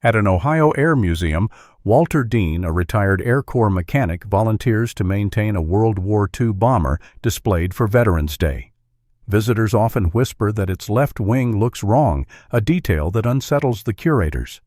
At an Ohio Air Museum, Walter Dean, a retired Air Corps mechanic, volunteers to maintain a World War II bomber displayed for Veterans Day. Visitors often whisper that its left wing looks wrong, a detail that unsettles the curators.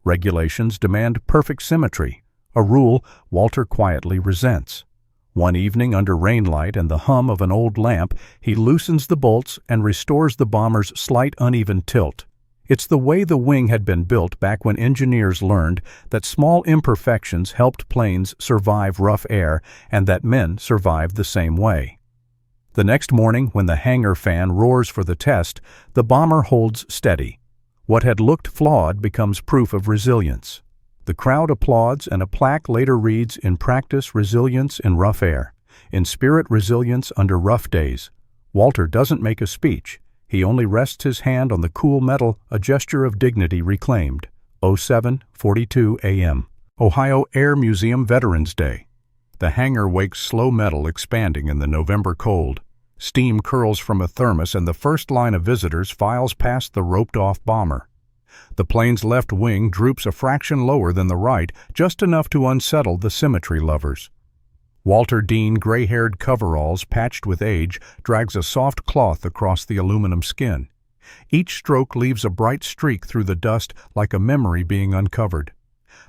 Regulations demand perfect symmetry, a rule Walter quietly resents. One evening, under rainlight and the hum of an old lamp, he loosens the bolts and restores the bomber's slight uneven tilt. It's the way the wing had been built back when engineers learned that small imperfections helped planes survive rough air and that men survived the same way. The next morning, when the hangar fan roars for the test, the bomber holds steady. What had looked flawed becomes proof of resilience. The crowd applauds, and a plaque later reads, "In practice, resilience in rough air. In spirit, resilience under rough days." Walter doesn't make a speech. He only rests his hand on the cool metal, a gesture of dignity reclaimed. 07:42 a.m. Ohio Air Museum Veterans Day. The hangar wakes slow metal expanding in the November cold. Steam curls from a thermos and the first line of visitors files past the roped-off bomber. The plane's left wing droops a fraction lower than the right, just enough to unsettle the symmetry lovers. Walter Dean, gray-haired coveralls patched with age, drags a soft cloth across the aluminum skin. Each stroke leaves a bright streak through the dust like a memory being uncovered.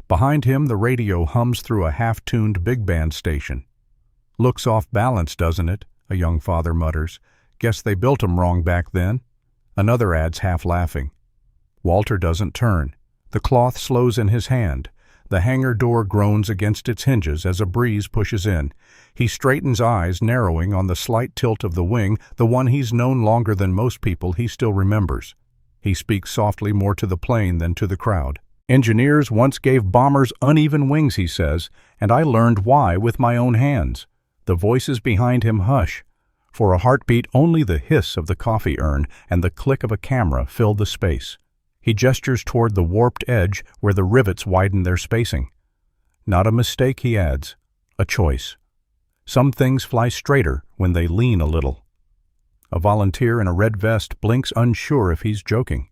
Behind him, the radio hums through a half-tuned big band station. "Looks off balance, doesn't it?" a young father mutters. "Guess they built 'em wrong back then." Another adds, half laughing. Walter doesn't turn. The cloth slows in his hand. The hangar door groans against its hinges as a breeze pushes in. He straightens eyes, narrowing on the slight tilt of the wing, the one he's known longer than most people he still remembers. He speaks softly, more to the plane than to the crowd. "Engineers once gave bombers uneven wings," he says, "and I learned why with my own hands." The voices behind him hush. For a heartbeat, only the hiss of the coffee urn and the click of a camera fill the space. He gestures toward the warped edge where the rivets widen their spacing. "Not a mistake," he adds, "a choice. Some things fly straighter when they lean a little." A volunteer in a red vest blinks, unsure if he's joking.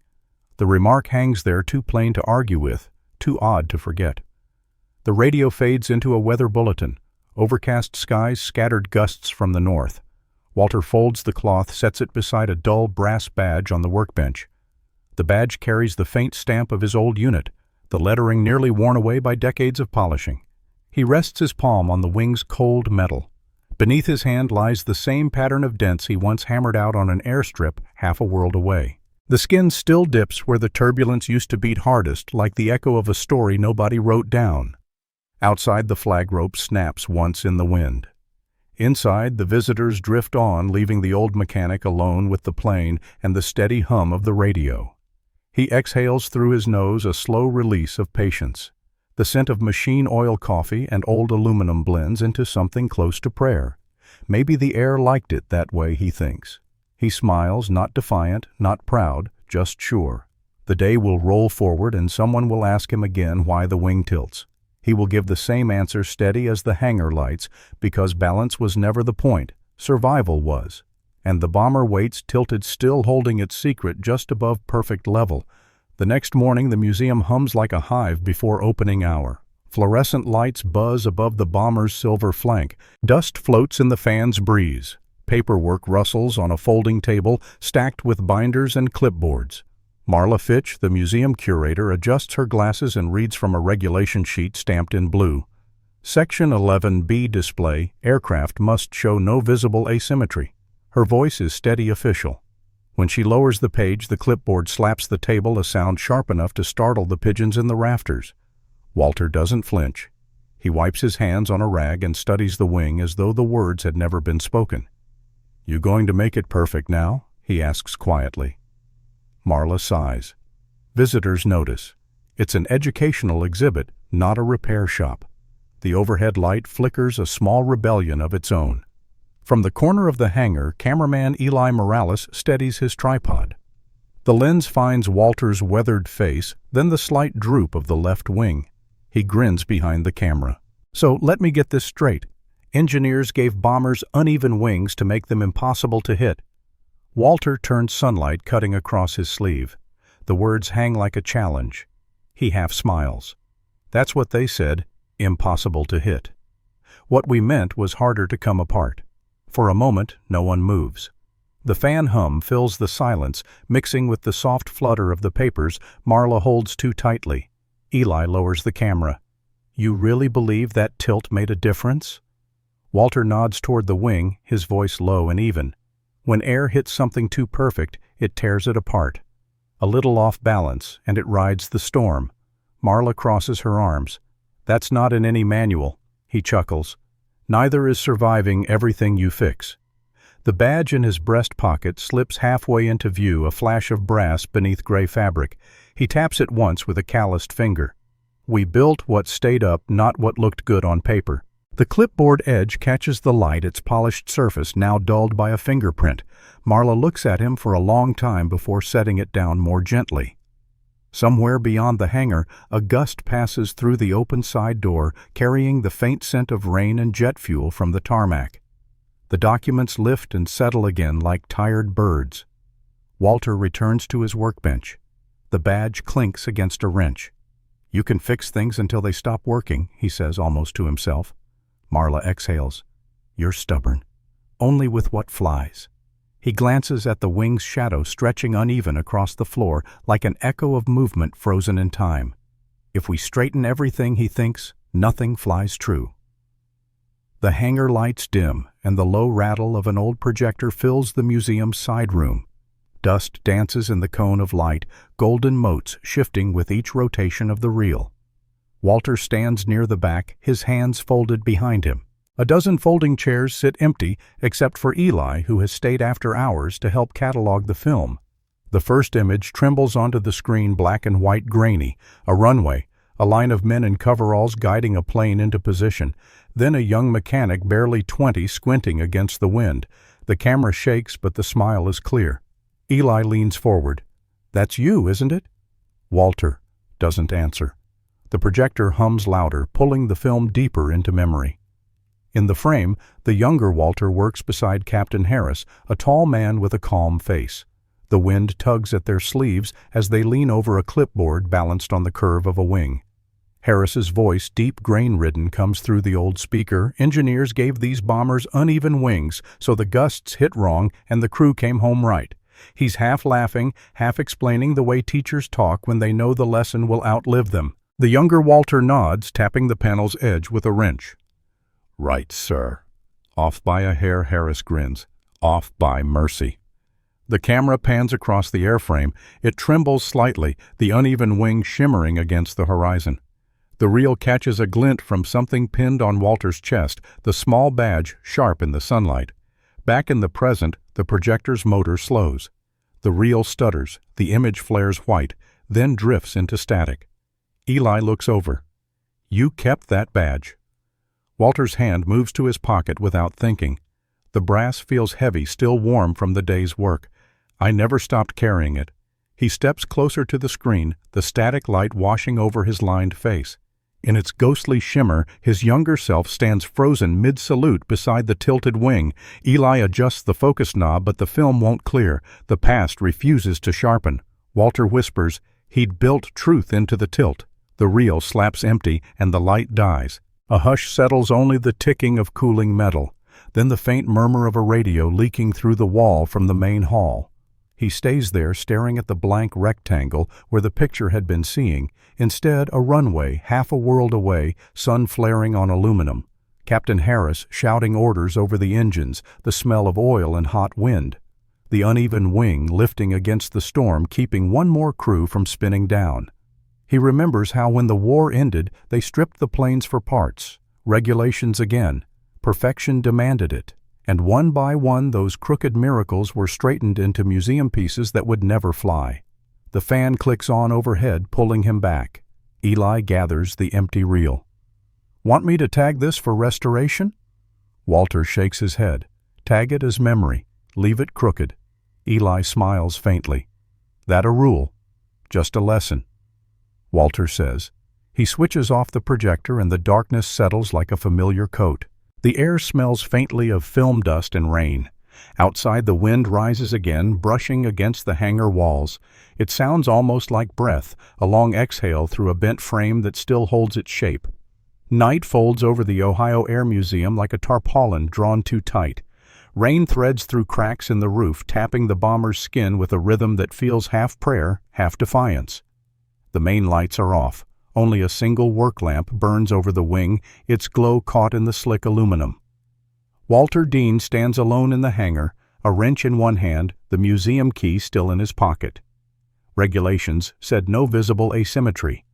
The remark hangs there, too plain to argue with, too odd to forget. The radio fades into a weather bulletin. Overcast skies, scattered gusts from the north. Walter folds the cloth, sets it beside a dull brass badge on the workbench. The badge carries the faint stamp of his old unit, the lettering nearly worn away by decades of polishing. He rests his palm on the wing's cold metal. Beneath his hand lies the same pattern of dents he once hammered out on an airstrip half a world away. The skin still dips where the turbulence used to beat hardest, like the echo of a story nobody wrote down. Outside, the flag rope snaps once in the wind. Inside, the visitors drift on, leaving the old mechanic alone with the plane and the steady hum of the radio. He exhales through his nose, a slow release of patience. The scent of machine oil coffee and old aluminum blends into something close to prayer. Maybe the air liked it that way, he thinks. He smiles, not defiant, not proud, just sure. The day will roll forward and someone will ask him again why the wing tilts. He will give the same answer, steady as the hangar lights, because balance was never the point, survival was. And the bomber waits, tilted, still holding its secret just above perfect level. The next morning, the museum hums like a hive before opening hour. Fluorescent lights buzz above the bomber's silver flank. Dust floats in the fan's breeze. Paperwork rustles on a folding table, stacked with binders and clipboards. Marla Fitch, the museum curator, adjusts her glasses and reads from a regulation sheet stamped in blue. Section 11B display, aircraft must show no visible asymmetry. Her voice is steady official. When she lowers the page, the clipboard slaps the table, a sound sharp enough to startle the pigeons in the rafters. Walter doesn't flinch. He wipes his hands on a rag and studies the wing as though the words had never been spoken. "You going to make it perfect now?" he asks quietly. Marla sighs. Visitors notice. It's an educational exhibit, not a repair shop. The overhead light flickers a small rebellion of its own. From the corner of the hangar, cameraman Eli Morales steadies his tripod. The lens finds Walter's weathered face, then the slight droop of the left wing. He grins behind the camera. "So let me get this straight. Engineers gave bombers uneven wings to make them impossible to hit." Walter turns sunlight cutting across his sleeve. The words hang like a challenge. He half smiles. That's what they said, impossible to hit. What we meant was harder to come apart. For a moment, no one moves. The fan hum fills the silence, mixing with the soft flutter of the papers Marla holds too tightly. Eli lowers the camera. You really believe that tilt made a difference? Walter nods toward the wing, his voice low and even. When air hits something too perfect, it tears it apart. A little off balance, and it rides the storm. Marla crosses her arms. That's not in any manual. He chuckles. Neither is surviving everything you fix. The badge in his breast pocket slips halfway into view, a flash of brass beneath gray fabric. He taps it once with a calloused finger. We built what stayed up, not what looked good on paper. The clipboard edge catches the light, its polished surface now dulled by a fingerprint. Marla looks at him for a long time before setting it down more gently. Somewhere beyond the hangar, a gust passes through the open side door, carrying the faint scent of rain and jet fuel from the tarmac. The documents lift and settle again like tired birds. Walter returns to his workbench. The badge clinks against a wrench. You can fix things until they stop working, he says almost to himself. Marla exhales. You're stubborn. Only with what flies. He glances at the wing's shadow stretching uneven across the floor like an echo of movement frozen in time. If we straighten everything, he thinks, nothing flies true. The hangar lights dim, and the low rattle of an old projector fills the museum's side room. Dust dances in the cone of light, golden motes shifting with each rotation of the reel. Walter stands near the back, his hands folded behind him. A dozen folding chairs sit empty, except for Eli, who has stayed after hours to help catalog the film. The first image trembles onto the screen, black and white, grainy. A runway, a line of men in coveralls guiding a plane into position, then a young mechanic barely 20 squinting against the wind. The camera shakes, but the smile is clear. Eli leans forward. That's you, isn't it? Walter doesn't answer. The projector hums louder, pulling the film deeper into memory. In the frame, the younger Walter works beside Captain Harris, a tall man with a calm face. The wind tugs at their sleeves as they lean over a clipboard balanced on the curve of a wing. Harris's voice, deep grain-ridden, comes through the old speaker. Engineers gave these bombers uneven wings, so the gusts hit wrong and the crew came home right. He's half laughing, half explaining the way teachers talk when they know the lesson will outlive them. The younger Walter nods, tapping the panel's edge with a wrench. Right, sir. Off by a hair, Harris grins. Off by mercy. The camera pans across the airframe. It trembles slightly, the uneven wing shimmering against the horizon. The reel catches a glint from something pinned on Walter's chest, the small badge sharp in the sunlight. Back in the present, the projector's motor slows. The reel stutters, the image flares white, then drifts into static. Eli looks over. You kept that badge. Walter's hand moves to his pocket without thinking. The brass feels heavy, still warm from the day's work. I never stopped carrying it. He steps closer to the screen, the static light washing over his lined face. In its ghostly shimmer, his younger self stands frozen mid-salute beside the tilted wing. Eli adjusts the focus knob, but the film won't clear. The past refuses to sharpen. Walter whispers, he'd built truth into the tilt. The reel slaps empty, and the light dies. A hush settles, only the ticking of cooling metal. Then the faint murmur of a radio leaking through the wall from the main hall. He stays there, staring at the blank rectangle where the picture had been seeing. Instead, a runway, half a world away, sun flaring on aluminum. Captain Harris shouting orders over the engines, the smell of oil and hot wind. The uneven wing lifting against the storm, keeping one more crew from spinning down. He remembers how when the war ended, they stripped the planes for parts. Regulations again. Perfection demanded it. And one by one those crooked miracles were straightened into museum pieces that would never fly. The fan clicks on overhead, pulling him back. Eli gathers the empty reel. Want me to tag this for restoration? Walter shakes his head. Tag it as memory. Leave it crooked. Eli smiles faintly. That a rule? Just a lesson. Walter says. He switches off the projector and the darkness settles like a familiar coat. The air smells faintly of film dust and rain. Outside, the wind rises again, brushing against the hangar walls. It sounds almost like breath, a long exhale through a bent frame that still holds its shape. Night folds over the Ohio Air Museum like a tarpaulin drawn too tight. Rain threads through cracks in the roof, tapping the bomber's skin with a rhythm that feels half prayer, half defiance. The main lights are off. Only a single work lamp burns over the wing, its glow caught in the slick aluminum. Walter Dean stands alone in the hangar, a wrench in one hand, the museum key still in his pocket. Regulations said no visible asymmetry.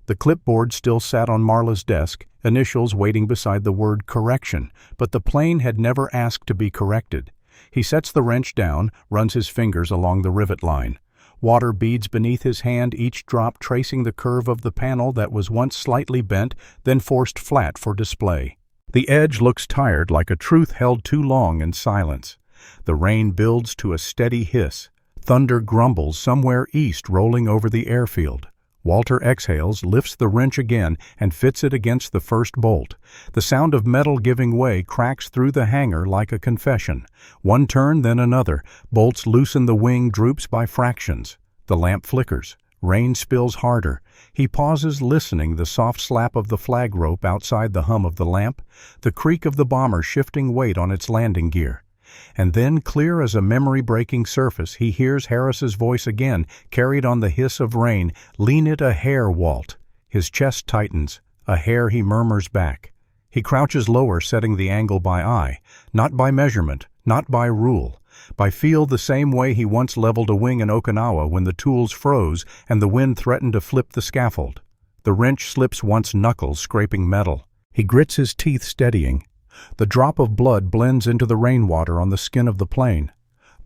The clipboard still sat on Marla's desk, initials waiting beside the word correction, but the plane had never asked to be corrected. He sets the wrench down, runs his fingers along the rivet line. Water beads beneath his hand, each drop tracing the curve of the panel that was once slightly bent, then forced flat for display. The edge looks tired, like a truth held too long in silence. The rain builds to a steady hiss. Thunder grumbles somewhere east, rolling over the airfield. Walter exhales, lifts the wrench again, and fits it against the first bolt. The sound of metal giving way cracks through the hangar like a confession. One turn, then another. Bolts loosen, the wing droops by fractions. The lamp flickers. Rain spills harder. He pauses, listening, the soft slap of the flag rope outside, the hum of the lamp, the creak of the bomber shifting weight on its landing gear. And then, clear as a memory-breaking surface, he hears Harris's voice again, carried on the hiss of rain. "Lean it a hair, Walt." His chest tightens. A hair, he murmurs back. He crouches lower, setting the angle by eye, not by measurement, not by rule, by feel, the same way he once leveled a wing in Okinawa when the tools froze and the wind threatened to flip the scaffold. The wrench slips once, knuckles scraping metal. He grits his teeth, steadying. The drop of blood blends into the rainwater on the skin of the plane.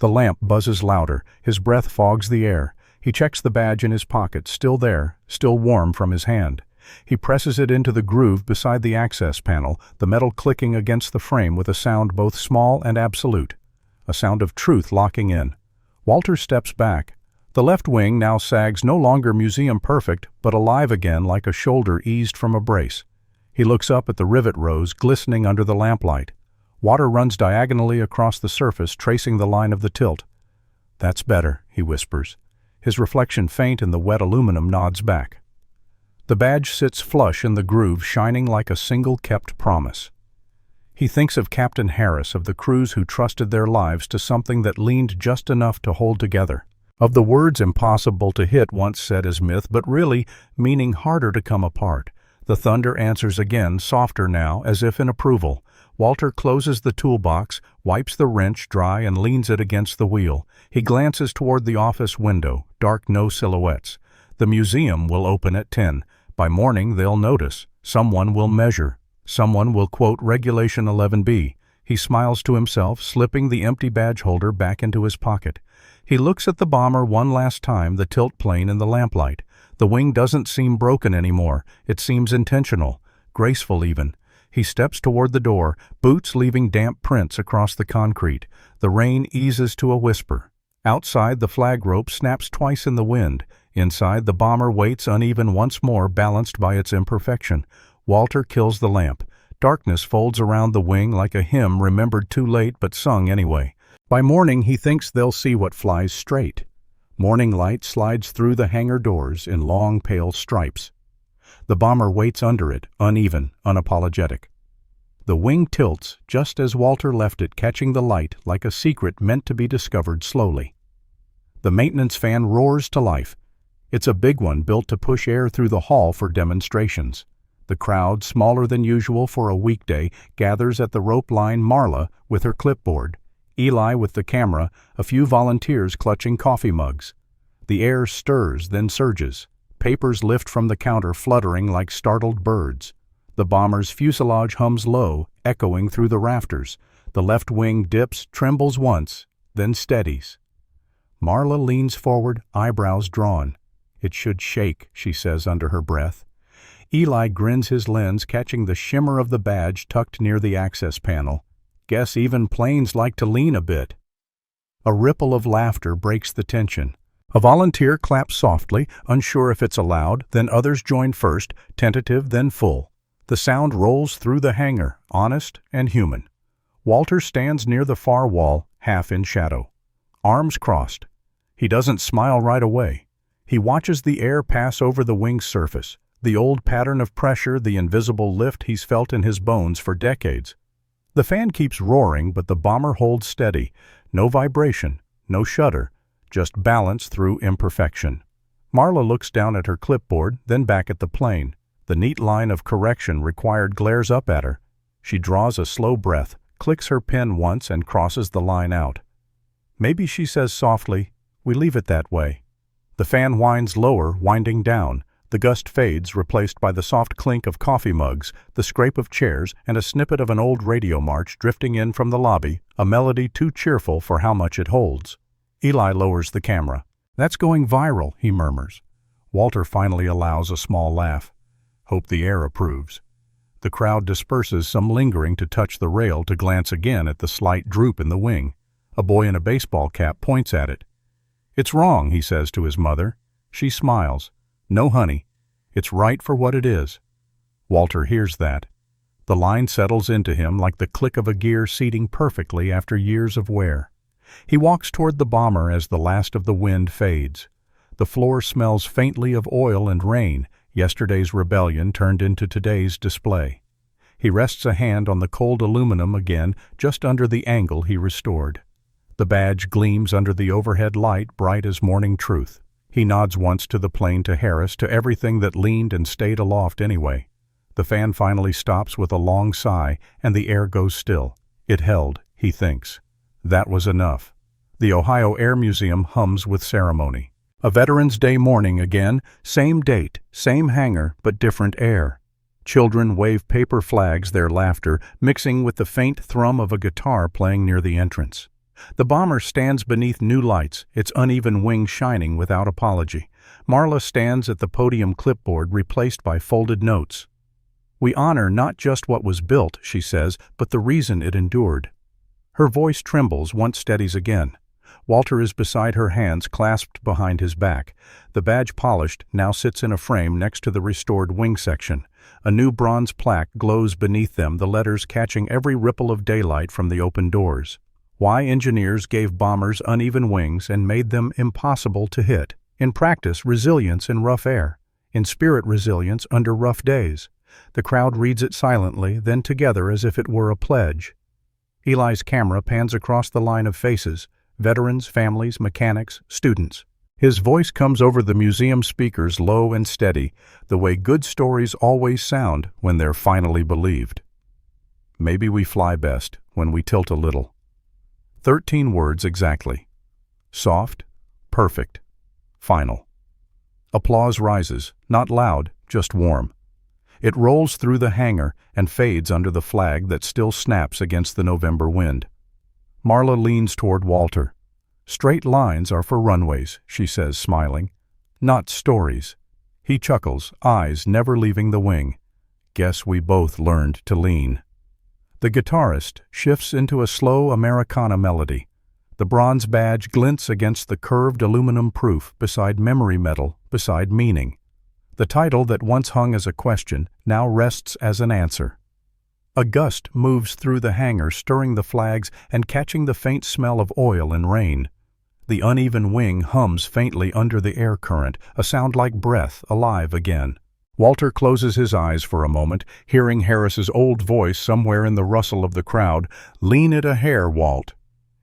The lamp buzzes louder. His breath fogs the air. He checks the badge in his pocket, still there, still warm from his hand. He presses it into the groove beside the access panel, the metal clicking against the frame with a sound both small and absolute. A sound of truth locking in. Walter steps back. The left wing now sags, no longer museum perfect, but alive again like a shoulder eased from a brace. He looks up at the rivet rows glistening under the lamplight. Water runs diagonally across the surface, tracing the line of the tilt. "That's better," he whispers. His reflection, faint in the wet aluminum, nods back. The badge sits flush in the groove, shining like a single-kept promise. He thinks of Captain Harris, of the crews who trusted their lives to something that leaned just enough to hold together. Of the words impossible to hit, once said as myth, but really meaning harder to come apart. The thunder answers again, softer now, as if in approval. Walter closes the toolbox, wipes the wrench dry, and leans it against the wheel. He glances toward the office window, dark, no silhouettes. The museum will open at 10. By morning, they'll notice. Someone will measure. Someone will quote Regulation 11B. He smiles to himself, slipping the empty badge holder back into his pocket. He looks at the bomber one last time, the tilt plane in the lamplight. The wing doesn't seem broken anymore. It seems intentional, graceful even. He steps toward the door, boots leaving damp prints across the concrete. The rain eases to a whisper. Outside, the flag rope snaps twice in the wind. Inside, the bomber waits, uneven once more, balanced by its imperfection. Walter kills the lamp. Darkness folds around the wing like a hymn remembered too late but sung anyway. By morning, he thinks they'll see what flies straight. Morning light slides through the hangar doors in long, pale stripes. The bomber waits under it, uneven, unapologetic. The wing tilts just as Walter left it, catching the light like a secret meant to be discovered slowly. The maintenance fan roars to life. It's a big one, built to push air through the hall for demonstrations. The crowd, smaller than usual for a weekday, gathers at the rope line. Marla with her clipboard, Eli with the camera, a few volunteers clutching coffee mugs. The air stirs, then surges. Papers lift from the counter, fluttering like startled birds. The bomber's fuselage hums low, echoing through the rafters. The left wing dips, trembles once, then steadies. Marla leans forward, eyebrows drawn. "It should shake," she says under her breath. Eli grins his lens, catching the shimmer of the badge tucked near the access panel. "Guess even planes like to lean a bit." A ripple of laughter breaks the tension. A volunteer claps softly, unsure if it's allowed, then others join first, tentative then full. The sound rolls through the hangar, honest and human. Walter stands near the far wall, half in shadow. Arms crossed. He doesn't smile right away. He watches the air pass over the wing's surface, the old pattern of pressure, the invisible lift he's felt in his bones for decades. The fan keeps roaring, but the bomber holds steady. No vibration, no shudder, just balance through imperfection. Marla looks down at her clipboard, then back at the plane. The neat line of correction required glares up at her. She draws a slow breath, clicks her pen once, and crosses the line out. Maybe, she says softly, we leave it that way. The fan winds lower, winding down. The gust fades, replaced by the soft clink of coffee mugs, the scrape of chairs, and a snippet of an old radio march drifting in from the lobby, a melody too cheerful for how much it holds. Eli lowers the camera. That's going viral, he murmurs. Walter finally allows a small laugh. Hope the air approves. The crowd disperses, some lingering to touch the rail to glance again at the slight droop in the wing. A boy in a baseball cap points at it. It's wrong, he says to his mother. She smiles. No, honey. It's right for what it is. Walter hears that. The line settles into him like the click of a gear seating perfectly after years of wear. He walks toward the bomber as the last of the wind fades. The floor smells faintly of oil and rain, yesterday's rebellion turned into today's display. He rests a hand on the cold aluminum again, just under the angle he restored. The badge gleams under the overhead light, bright as morning truth. He nods once to the plane, to Harris, to everything that leaned and stayed aloft anyway. The fan finally stops with a long sigh, and the air goes still. It held, he thinks. That was enough. The Ohio Air Museum hums with ceremony. A Veterans Day morning again, same date, same hangar, but different air. Children wave paper flags, their laughter mixing with the faint thrum of a guitar playing near the entrance. The bomber stands beneath new lights, its uneven wing shining without apology. Marla stands at the podium, clipboard replaced by folded notes. We honor not just what was built, she says, but the reason it endured. Her voice trembles, once steadies again. Walter is beside her, hands clasped behind his back. The badge, polished, now sits in a frame next to the restored wing section. A new bronze plaque glows beneath them, the letters catching every ripple of daylight from the open doors. Why engineers gave bombers uneven wings and made them impossible to hit. In practice, resilience in rough air. In spirit, resilience under rough days. The crowd reads it silently, then together as if it were a pledge. Eli's camera pans across the line of faces. Veterans, families, mechanics, students. His voice comes over the museum speakers, low and steady, the way good stories always sound when they're finally believed. Maybe we fly best when we tilt a little. 13 words exactly. Soft, perfect, final. Applause rises, not loud, just warm. It rolls through the hangar and fades under the flag that still snaps against the November wind. Marla leans toward Walter. Straight lines are for runways, she says, smiling. Not stories. He chuckles, eyes never leaving the wing. Guess we both learned to lean. The guitarist shifts into a slow Americana melody. The bronze badge glints against the curved aluminum proof, beside memory metal, beside meaning. The title that once hung as a question now rests as an answer. A gust moves through the hangar, stirring the flags and catching the faint smell of oil and rain. The uneven wing hums faintly under the air current, a sound like breath, alive again. Walter closes his eyes for a moment, hearing Harris's old voice somewhere in the rustle of the crowd. Lean it a hair, Walt.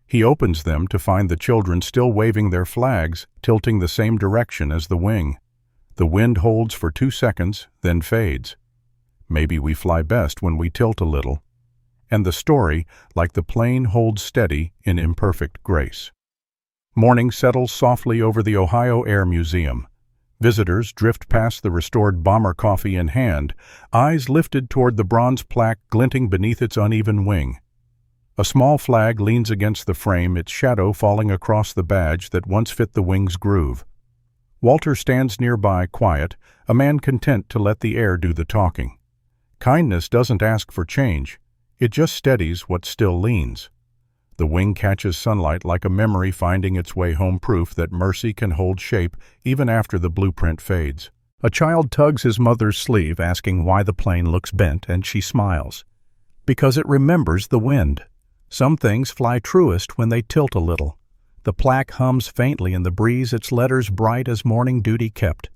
He opens them to find the children still waving their flags, tilting the same direction as the wing. The wind holds for 2 seconds, then fades. Maybe we fly best when we tilt a little. And the story, like the plane, holds steady in imperfect grace. Morning settles softly over the Ohio Air Museum. Visitors drift past the restored bomber, coffee in hand, eyes lifted toward the bronze plaque glinting beneath its uneven wing. A small flag leans against the frame, its shadow falling across the badge that once fit the wing's groove. Walter stands nearby, quiet, a man content to let the air do the talking. Kindness doesn't ask for change. It just steadies what still leans. The wing catches sunlight like a memory finding its way home, proof that mercy can hold shape even after the blueprint fades. A child tugs his mother's sleeve, asking why the plane looks bent, and she smiles. Because it remembers the wind. Some things fly truest when they tilt a little. The plaque hums faintly in the breeze, its letters bright as morning duty kept.